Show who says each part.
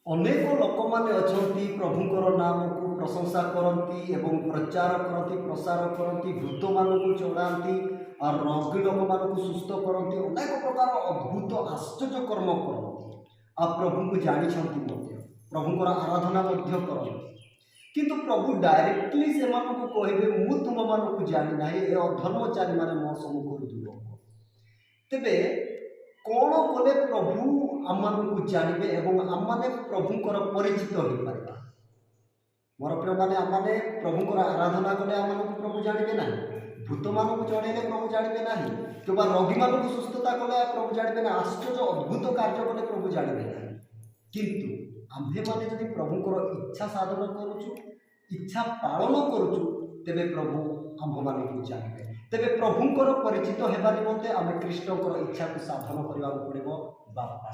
Speaker 1: अनेक लोक मैंने प्रभुंर नाम को प्रशंसा करती एवं प्रचार करती प्रसार करती भूत मानू चढ़ाती और रोगी लोक मान सुस्थ करती अनेक प्रकार अद्भुत आश्चर्य कर्म करती आ प्रभु को जानते प्रभुंर आराधना करती किंतु प्रभु डायरेक्टली से कहे मु तुम मानक जानी ना ये अधर्मचारी मैंने मो सम्मुख दूर तेरे कौन कले प्रभु आम को जानवे एवं आम मैंने प्रभुंर परिचित हो पार मोर प्रिय मैंने आम मैंने प्रभुंर आराधना कले आम प्रभु जानवे ना भूत मानक चढ़े प्रभु जानवे ना कि रोगी मानक सुस्थता कले प्रभु जानवे ना आश्चर्य अद्भुत कार्य कले प्रभु जानवे ना किंतु आम्भे मैंने जब प्रभुंर इच्छा साधन करुचु इच्छा पालन करुचु तेरे प्रभु आम्भ मानक जानवे तेरे प्रभुंर परिचित होगा निमंते आम कृष्णकर इच्छा को साधन करने पड़ो बापा।